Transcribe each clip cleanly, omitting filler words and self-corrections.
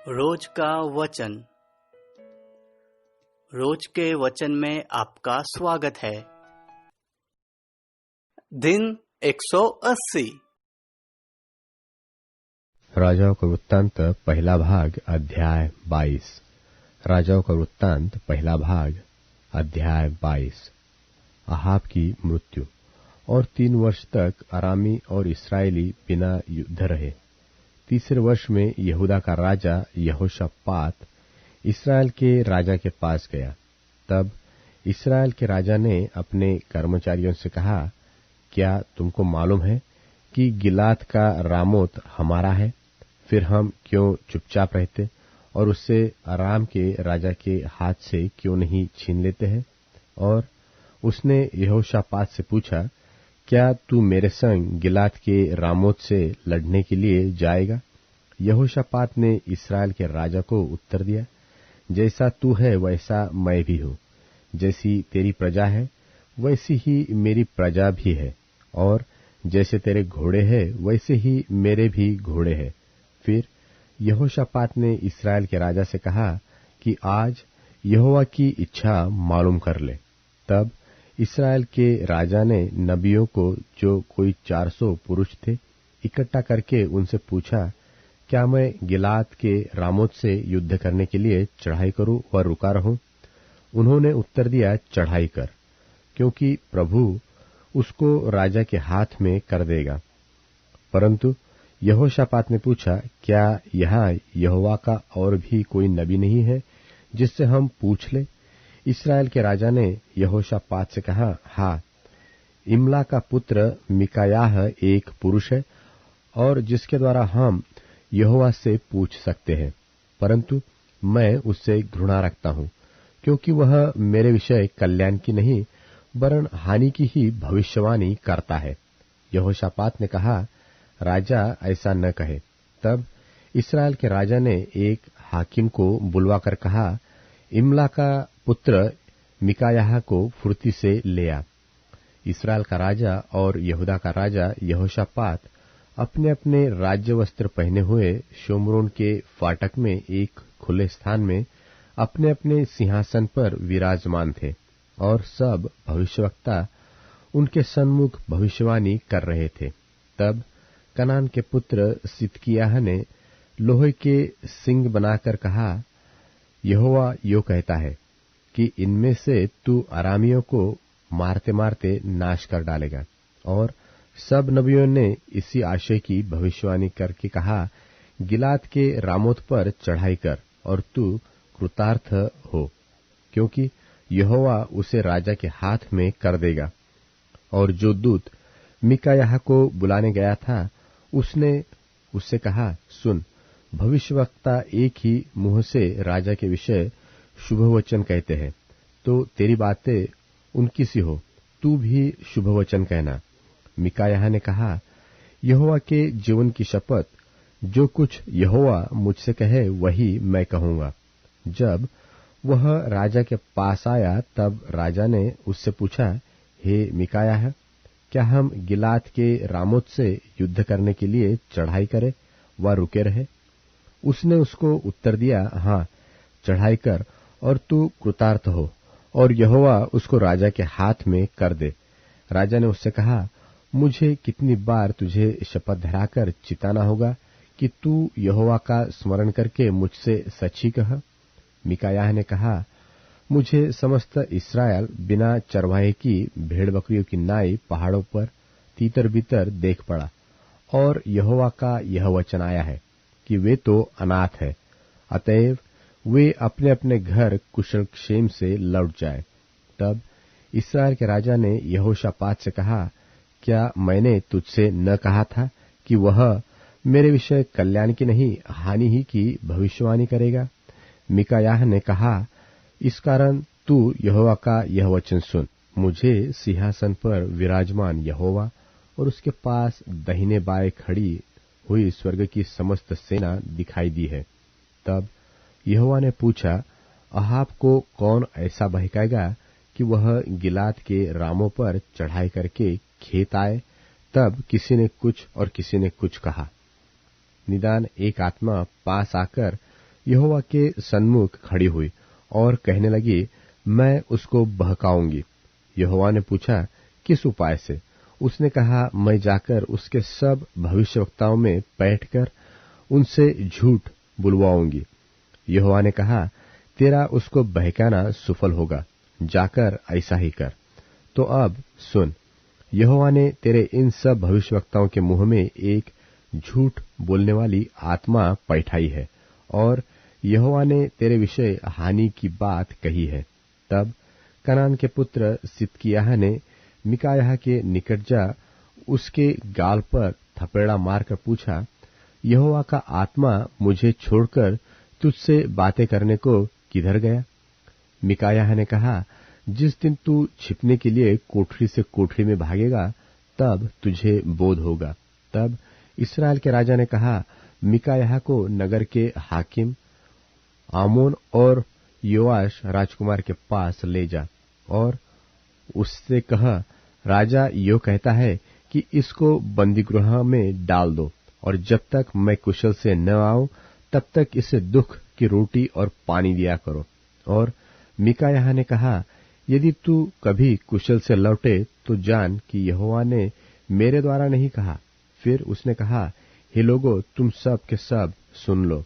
रोज का वचन। रोज के वचन में आपका स्वागत है। दिन 180। राजाओं का वृत्तांत पहला भाग अध्याय 22। राजाओं का वृत्तांत पहला भाग अध्याय 22। अहाब की मृत्यु। और 3 वर्ष तक अरामी और इस्राएली बिना युद्ध रहे। तीसरे वर्ष में यहूदा का राजा यहोशापात इस्राएल के राजा के पास गया। तब इस्राएल के राजा ने अपने कर्मचारियों से कहा, क्या तुमको मालूम है कि गिलाद का रामोत हमारा है? फिर हम क्यों चुपचाप रहते और उससे अराम के राजा के हाथ से क्यों नहीं छीन लेते हैं? और उसने यहोशापात से पूछा, क्या तू मेरे संग गिलाद के रामोत से लड़ने के लिए जाएगा? यहोशापात ने इस्राएल के राजा को उत्तर दिया, जैसा तू है वैसा मैं भी हूँ, जैसी तेरी प्रजा है वैसी ही मेरी प्रजा भी है, और जैसे तेरे घोड़े हैं वैसे ही मेरे भी घोड़े हैं। फिर यहोशापात ने इस्राएल के राजा से कहा कि आज यहोवा की इच्छा मालूम कर ले। तब इस्राएल के राजा ने नबियों को, जो कोई 400 पुरुष थे, इकट्ठा करके उनसे पूछा, क्या मैं गिलाद के रामोत से युद्ध करने के लिए चढ़ाई करूं व रुका रहूं? उन्होंने उत्तर दिया, चढ़ाई कर, क्योंकि प्रभु उसको राजा के हाथ में कर देगा। परंतु यहोशापात ने पूछा, क्या यहाँ यहोवा का और भी कोई नबी नहीं है जिससे हम पूछ ले? इस्राएल के राजा ने यहोशापात से कहा, हाँ, इमला का पुत्र मिकायाह एक पुरुष है, और जिसके द्वारा हम यहोवा से पूछ सकते हैं, परंतु मैं उससे घृणा रखता हूँ, क्योंकि वह मेरे विषय कल्याण की नहीं वरन हानि की ही भविष्यवाणी करता है। यहोशापात ने कहा, राजा ऐसा न कहे। तब इस्राएल के राजा ने एक हाकिम को बुलवाकर कहा, इमला का पुत्र मिकायाह को फुर्ती से ले आ। इस्राएल का राजा और यहूदा का राजा यहोशापात अपने अपने राज्य वस्त्र पहने हुए शोमरोन के फाटक में एक खुले स्थान में अपने अपने सिंहासन पर विराजमान थे, और सब भविष्यवक्ता उनके सन्मुख भविष्यवाणी कर रहे थे। तब कनान के पुत्र सिदकिय्याह ने लोहे के सिंग बनाकर कहा, यहोवा यो कहता है कि इनमें से तू अरामियों को मारते मारते नाश कर डालेगा। और सब नबियों ने इसी आशय की भविष्यवाणी करके कहा, गिलाद के रामोत पर चढ़ाई कर और तू कृतार्थ हो, क्योंकि यहोवा उसे राजा के हाथ में कर देगा। और जो दूत मिकायाह को बुलाने गया था, उसने उससे कहा, सुन, भविष्यवक्ता एक ही मुंह से राजा के विषय शुभ वचन कहते हैं, तो तेरी बातें उनकी सी हो, तू भी शुभ वचन कहना। मिकायाह ने कहा, यहोवा के जीवन की शपथ, जो कुछ यहोवा मुझसे कहे वही मैं कहूंगा। जब वह राजा के पास आया, तब राजा ने उससे पूछा, हे मिकायाह, क्या हम गिलाद के रामोत से युद्ध करने के लिए चढ़ाई करें व रुके रहे? उसने उसको उत्तर दिया, हाँ, चढ़ाई कर और तू कृतार्थ हो, और यहोवा उसको राजा के हाथ में कर दे। राजा ने उससे कहा, मुझे कितनी बार तुझे शपथ धराकर चिताना होगा कि तू यहोवा का स्मरण करके मुझसे सच ही कह? मिकायाह ने कहा, मुझे समस्त इस्राएल बिना चरवाहे की भेड़ बकरियों की नाई पहाड़ों पर तीतर बीतर देख पड़ा, और यहोवा का यह वचन आया है कि वे तो अनाथ है, अतएव वे अपने अपने घर कुशल क्षेम से लौट जाए। तब इस्राएल के राजा ने यहोशापात से कहा, क्या मैंने तुझसे न कहा था कि वह मेरे विषय कल्याण की नहीं हानि ही की भविष्यवाणी करेगा? मिकायाह ने कहा, इस कारण तू यहोवा का यह वचन सुन, मुझे सिंहासन पर विराजमान यहोवा और उसके पास दाहिने बाएं खड़ी हुई स्वर्ग की समस्त सेना दिखाई दी है। तब यहोवा ने पूछा, अहाब को कौन ऐसा बहकाएगा कि वह गिलाद के रामों पर चढ़ाई करके खेत आए? तब किसी ने कुछ और किसी ने कुछ कहा। निदान एक आत्मा पास आकर यहोवा के सन्मुख खड़ी हुई और कहने लगी, मैं उसको बहकाऊंगी। यहोवा ने पूछा, किस उपाय से? उसने कहा, मैं जाकर उसके सब भविष्यवक्ताओं में बैठकर उनसे झूठ बुलवाऊंगी। यहोवा ने कहा, तेरा उसको बहकाना सुफल होगा, जाकर ऐसा ही कर। तो अब सुन, यहोवा ने तेरे इन सब भविष्यवक्ताओं के मुंह में एक झूठ बोलने वाली आत्मा पैठाई है, और यहोवा ने तेरे विषय हानि की बात कही है। तब कनान के पुत्र सिदकिय्याह ने मिकायाह के निकट जा उसके गाल पर थपेड़ा मारकर पूछा, यहोवा का आत्मा मुझे छोड़कर तुझसे बातें करने को किधर गया? मिकायाह ने कहा, जिस दिन तू छिपने के लिए कोठरी से कोठरी में भागेगा, तब तुझे बोध होगा। तब इस्राएल के राजा ने कहा, मिकायाह को नगर के हाकिम आमोन और योआश राजकुमार के पास ले जा और उससे कह, राजा यो कहता है कि इसको बंदीगृह में डाल दो, और जब तक मैं कुशल से न आऊं तब तक इसे दुख की रोटी और पानी दिया करो। और मिकायाह ने कहा, यदि तू कभी कुशल से लौटे तो जान कि यहोवा ने मेरे द्वारा नहीं कहा। फिर उसने कहा, हे लोगों, तुम सब के सब सुन लो।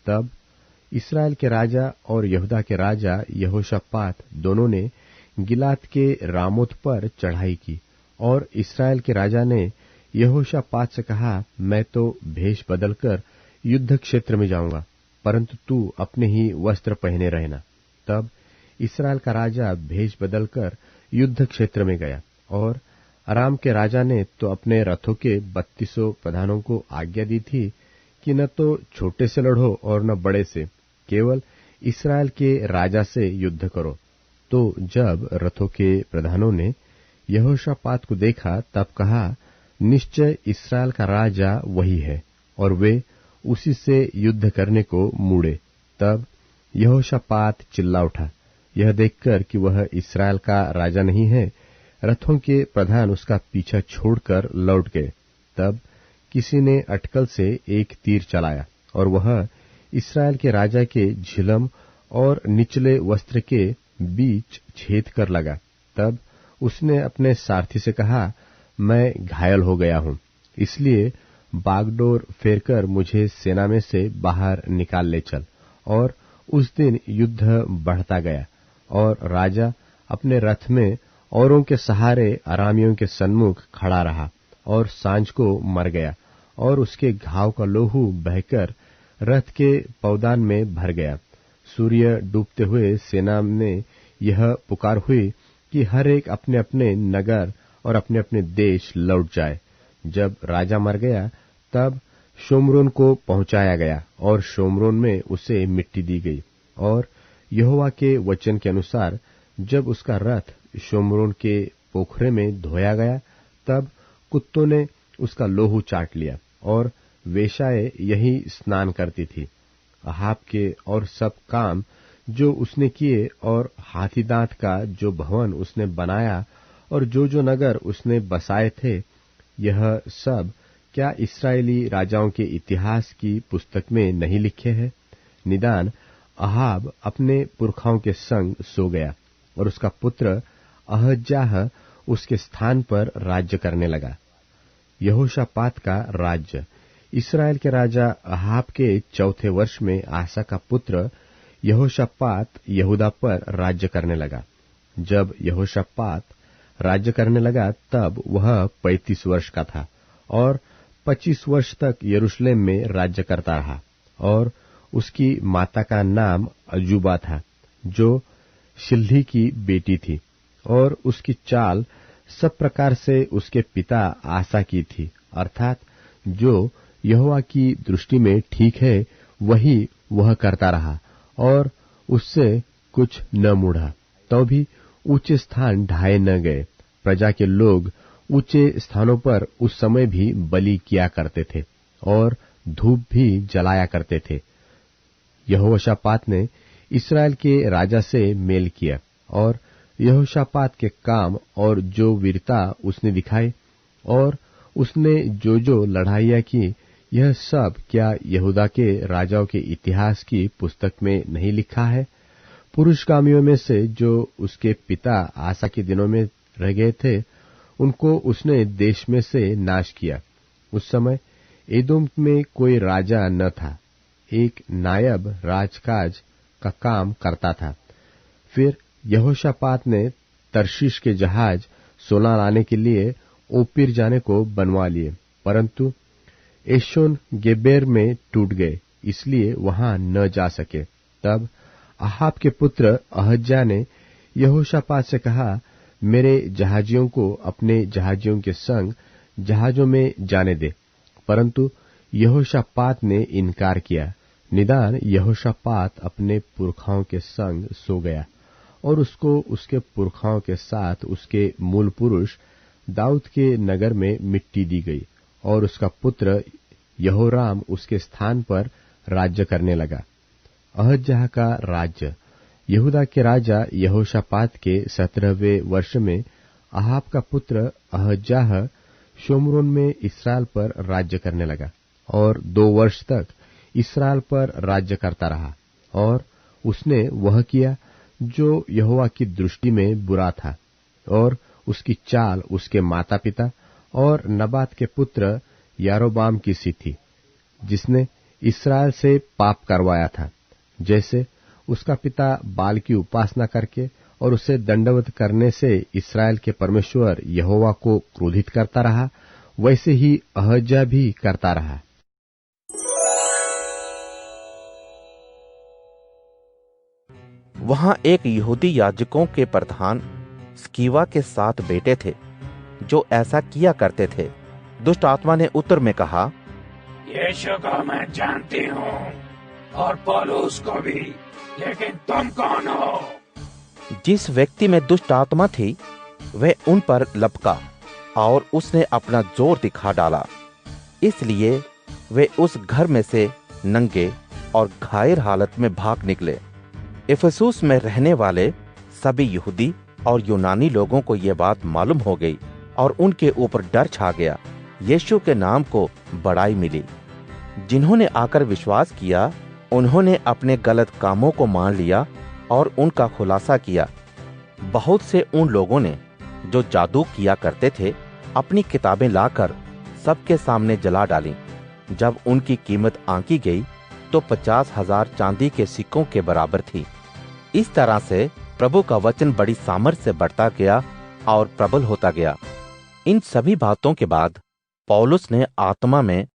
तब इस्राएल के राजा और यहूदा के राजा यहोशापात दोनों ने गिलाद के रामोत पर चढ़ाई की, और इस्राएल के राजा ने यहोशापात से कहा, मैं तो भेष बदलकर युद्ध क्षेत्र में जाऊंगा, परंतु तू अपने ही वस्त्र पहने रहना। तब इस्राएल का राजा भेष बदलकर युद्ध क्षेत्र में गया, और अराम के राजा ने तो अपने रथों के 3200 प्रधानों को आज्ञा दी थी कि न तो छोटे से लड़ो और न बड़े से, केवल इस्राएल के राजा से युद्ध करो। तो जब रथों के प्रधानों ने यहोशापात को देखा, तब कहा, निश्चय इस्राएल का राजा वही है, और वे उसी से युद्ध करने को मुड़े। तब यहोशापात चिल्ला उठा, यह देखकर कि वह इस्राएल का राजा नहीं है। रथों के प्रधान उसका पीछा छोड़कर लौट गए। तब किसी ने अटकल से एक तीर चलाया, और वह इस्राएल के राजा के झिलम और निचले वस्त्र के बीच छेद कर लगा। तब उसने अपने सारथी से कहा, मैं घायल हो गया हूं, इसलिए बागडोर फेरकर मुझे सेना में से बाहर निकाल ले चल। और उस दिन युद्ध बढ़ता गया, और राजा अपने रथ में औरों के सहारे अरामियों के सन्मुख खड़ा रहा, और सांझ को मर गया, और उसके घाव का लोहू बहकर रथ के पौदान में भर गया। सूर्य डूबते हुए सेना में यह पुकार हुई कि हर एक अपने अपने नगर और अपने अपने देश लौट जाए। जब राजा मर गया, तब शोम्रोन को पहुंचाया गया, और शोम्रोन में उसे मिट्टी दी गई। और यहोवा के वचन के अनुसार जब उसका रथ शोम्रोन के पोखरे में धोया गया, तब कुत्तों ने उसका लोहू चाट लिया, और वेश्याएं यही स्नान करती थी। अहाब के और सब काम जो उसने किए, और हाथी दांत का जो भवन उसने बनाया, और जो नगर उसने बसाए थे, यह सब क्या इस्राएली राजाओं के इतिहास की पुस्तक में नहीं लिखे हैं? निदान अहाब अपने पुरखाओं के संग सो गया, और उसका पुत्र अहज्याह उसके स्थान पर राज्य करने लगा। यहोशापात का राज्य। इस्राएल के राजा अहाब के 4थे वर्ष में आसा का पुत्र यहोशापात यहूदा पर राज्य करने लगा। जब यहोशापात राज्य करने लगा, तब वह 35 वर्ष का था, और 25 वर्ष तक यरूशलेम में राज्य करता रहा। और उसकी माता का नाम अजूबा था, जो शिल्ही की बेटी थी, और उसकी चाल सब प्रकार से उसके पिता आसा की थी, अर्थात जो यहोवा की दृष्टि में ठीक है वही वह करता रहा, और उससे कुछ न मुड़ा। तो भी ऊंचे स्थान ढाए न गए। प्रजा के लोग ऊंचे स्थानों पर उस समय भी बलि किया करते थे, और धूप भी जलाया करते थे। यहोशापात ने इस्राएल के राजा से मेल किया, और यहोशापात के काम और जो वीरता उसने दिखाई, और उसने जो लड़ाइयां की, यह सब क्या यहूदा के राजाओं के इतिहास की पुस्तक में नहीं लिखा है? पुरुषगामियों में से जो उसके पिता आसा के दिनों में रह गए थे, उनको उसने देश में से नाश किया। उस समय एदोम में कोई राजा न था, एक नायब राजकाज का काम करता था। फिर यहोशापात ने तरशीश के जहाज सोना लाने के लिए ओपीर जाने को बनवा लिए, परंतु एशोन गेबेर में टूट गए, इसलिए वहां न जा सके। तब अहाब के पुत्र अहज्या ने यहोशापात से कहा, मेरे जहाजियों को अपने जहाजियों के संग जहाजों में जाने दे। परंतु यहोशापात ने इनकार किया। निदान यहोशापात अपने पुरखाओं के संग सो गया, और उसको उसके पुरखाओं के साथ उसके मूल पुरुष दाऊद के नगर में मिट्टी दी गई, और उसका पुत्र यहोराम उसके स्थान पर राज्य करने लगा। अहज्याह का राज्य। यहूदा के राजा यहोशापात के 17वें वर्ष में अहाब का पुत्र अहज्याह शोमरोन में इस्राएल पर राज्य करने लगा, और 2 वर्ष तक इस्राएल पर राज्य करता रहा। और उसने वह किया जो यहोवा की दृष्टि में बुरा था, और उसकी चाल उसके माता पिता और नबात के पुत्र यारोबाम की सी थी, जिसने इस्राएल से पाप करवाया था। जैसे उसका पिता बाल की उपासना करके और उसे दंडवत करने से इस्राएल के परमेश्वर यहोवा को क्रोधित करता रहा, वैसे ही अहज्या भी करता रहा। वहां एक यहूदी याजकों के प्रधान स्कीवा के 7 बेटे थे जो ऐसा किया करते थे। दुष्ट आत्मा ने उत्तर में कहा, यीशु को मैं जानती हूँ और पौलुस को भी, लेकिन तुम कौन हो? जिस व्यक्ति में दुष्ट आत्मा थी वह उन पर लपका और उसने अपना जोर दिखा डाला, इसलिए वे उस घर में से नंगे और घायल हालत में भाग निकले। इफिसुस में रहने वाले सभी यहूदी और यूनानी लोगों को यह बात मालूम हो गई और उनके ऊपर डर छा गया। यीशु के नाम को बड़ाई मिली। जिन्होंने आकर विश्वास किया, उन्होंने अपने गलत कामों को मान लिया और उनका खुलासा किया। बहुत से उन लोगों ने जो जादू किया करते थे अपनी किताबें लाकर सबके सामने जला डाली। जब उनकी कीमत आंकी गई तो 50,000 चांदी के सिक्कों के बराबर थी। इस तरह से प्रभु का वचन बड़ी सामर्थ से बढ़ता गया और प्रबल होता गया। इन सभी बातों के बाद पौलुस ने आत्मा में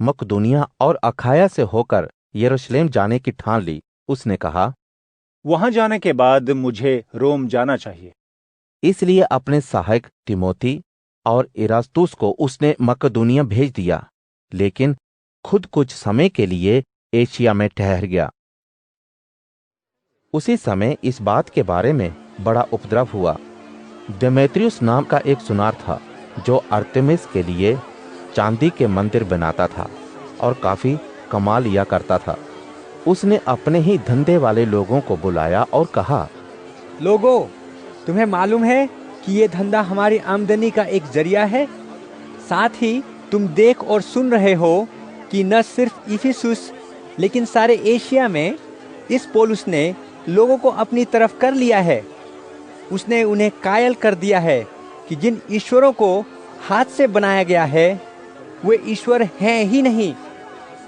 मकदूनिया और अखाया से होकर यरूशलेम जाने की ठान ली। उसने कहा, वहां जाने के बाद मुझे रोम जाना चाहिए। इसलिए अपने सहायक तिमोथी और इरास्तुस को उसने मकदूनिया भेज दिया, लेकिन खुद कुछ समय के लिए एशिया में ठहर गया। उसी समय इस बात के बारे में बड़ा उपद्रव हुआ। देमेत्रियुस नाम का एक सुनार था जो अर्तेमिस के लिए चांदी के मंदिर बनाता था और काफी कमा लिया करता था। उसने अपने ही धंधे वाले लोगों को बुलाया और कहा, लोगों, तुम्हें मालूम है कि ये धंधा हमारी आमदनी का एक जरिया है। साथ ही तुम देख और सुन रहे हो कि न सिर्फ इफिसुस लेकिन सारे एशिया में इस पौलुस ने लोगों को अपनी तरफ कर लिया है। उसने उन्हें कायल कर दिया है कि जिन ईश्वरों को हाथ से बनाया गया है वे ईश्वर हैं ही नहीं।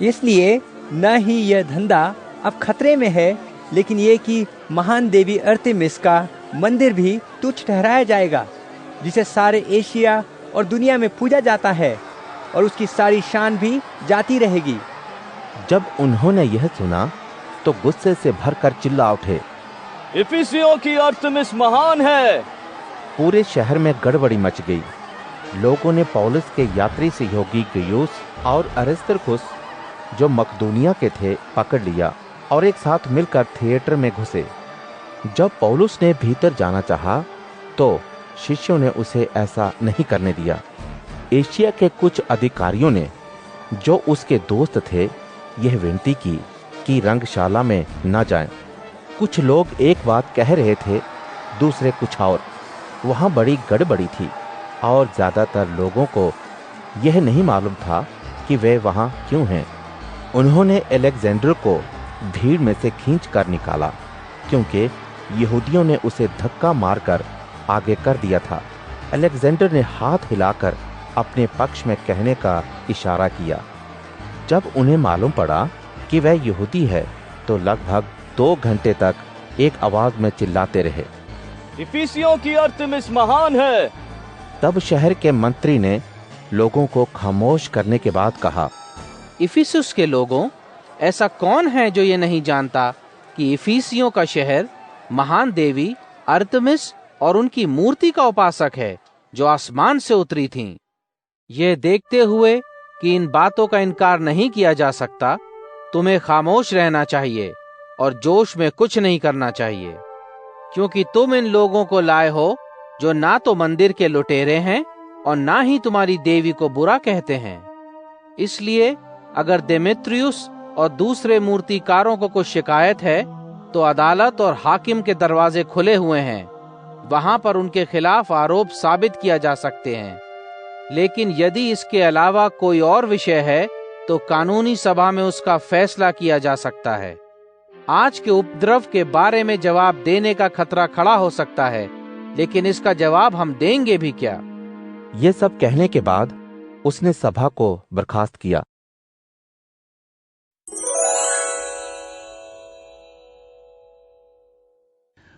इसलिए न ही यह धंधा अब खतरे में है, लेकिन ये कि महान देवी अर्तेमिस का मंदिर भी तुच्छ ठहराया जाएगा, जिसे सारे एशिया और दुनिया में पूजा जाता है, और उसकी सारी शान भी जाती रहेगी। जब उन्होंने यह सुना तो गुस्से से भरकर चिल्ला उठे, इफिसियों की अर्तेमिस महान है। पूरे शहर में गड़बड़ी मच गई। लोगों ने पौलुस के यात्री सहयोगी गयुस और अरिस्तर्खुस जो मकदूनिया के थे पकड़ लिया और एक साथ मिलकर थिएटर में घुसे। जब पौलुस ने भीतर जाना चाहा तो शिष्यों ने उसे ऐसा नहीं करने दिया। एशिया के कुछ अधिकारियों ने जो उसके दोस्त थे यह विनती की कि रंगशाला में न जाएं। कुछ लोग एक बात कह रहे थे, दूसरे कुछ और। वहां बड़ी गड़बड़ी थी और ज्यादातर लोगों को यह नहीं मालूम था कि वे वहां क्यों हैं। उन्होंने अलेक्जेंडर को भीड़ में से खींचकर निकाला, क्योंकि यहूदियों ने उसे धक्का मारकर आगे कर दिया था। अलेक्जेंडर ने हाथ हिलाकर अपने पक्ष में कहने का इशारा किया। जब उन्हें मालूम पड़ा कि वह यहूदी है, तो लगभग 2 घंटे तक एक आवाज में चिल्लाते रहे, इफिसियों की अर्थमिस महान है। तब शहर के मंत्री ने लोगों को खामोश करने के बाद कहा, इफिसुस के लोगों, ऐसा कौन है जो ये नहीं जानता कि इफिसियों का शहर महान देवी अर्थमिस और उनकी मूर्ति का उपासक है, जो आसमान से उतरी थीं। ये देखते हुए कि इन बातों का इनकार नहीं किया जा सकता, तुम्हें खामोश रहना चाहिए और जोश में कुछ नहीं करना चाहिए, क्योंकि तुम इन लोगों को लाए हो जो ना तो मंदिर के लुटेरे हैं और ना ही तुम्हारी देवी को बुरा कहते हैं। इसलिए अगर देमेत्रियुस और दूसरे मूर्तिकारों को कुछ शिकायत है, तो अदालत और हाकिम के दरवाजे खुले हुए हैं। वहां पर उनके खिलाफ आरोप साबित किया जा सकते हैं। लेकिन यदि इसके अलावा कोई और विषय है, तो कानूनी सभा में उसका फैसला किया जा सकता है। आज के उपद्रव के बारे में जवाब देने का खतरा खड़ा हो सकता है, लेकिन इसका जवाब हम देंगे भी क्या? ये सब कहने के बाद उसने सभा को बर्खास्त किया।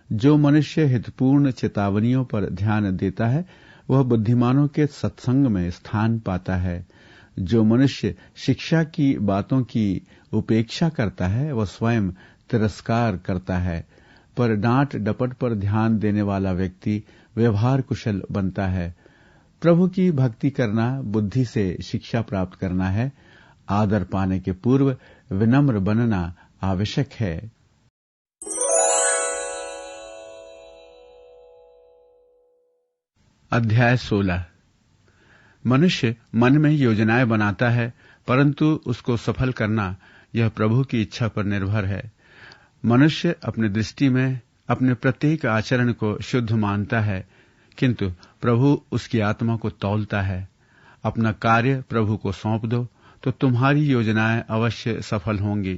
जो मनुष्य हितपूर्ण चेतावनियों पर ध्यान देता है, वह बुद्धिमानों के सत्संग में स्थान पाता है। जो मनुष्य शिक्षा की बातों की उपेक्षा करता है, वह स्वयं तिरस्कार करता है, पर डांट डपट पर ध्यान देने वाला व्यक्ति व्यवहार कुशल बनता है। प्रभु की भक्ति करना बुद्धि से शिक्षा प्राप्त करना है। आदर पाने के पूर्व विनम्र बनना आवश्यक है। अध्याय 16। मनुष्य मन में योजनाएं बनाता है, परंतु उसको सफल करना यह प्रभु की इच्छा पर निर्भर है। मनुष्य अपनी दृष्टि में अपने प्रत्येक आचरण को शुद्ध मानता है, किंतु प्रभु उसकी आत्मा को तौलता है। अपना कार्य प्रभु को सौंप दो, तो तुम्हारी योजनाएं अवश्य सफल होंगी।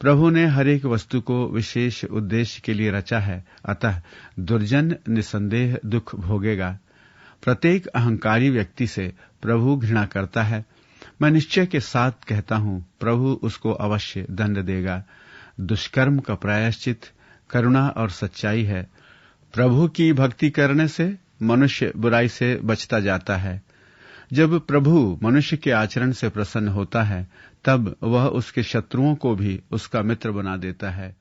प्रभु ने हर एक वस्तु को विशेष उद्देश्य के लिए रचा है, अतः दुर्जन निसंदेह दुख भोगेगा। प्रत्येक अहंकारी व्यक्ति से प्रभु घृणा करता है। मैं निश्चय के साथ कहता हूं, प्रभु उसको अवश्य दंड देगा। दुष्कर्म का प्रायश्चित करुणा और सच्चाई है। प्रभु की भक्ति करने से मनुष्य बुराई से बचता जाता है। जब प्रभु मनुष्य के आचरण से प्रसन्न होता है, तब वह उसके शत्रुओं को भी उसका मित्र बना देता है।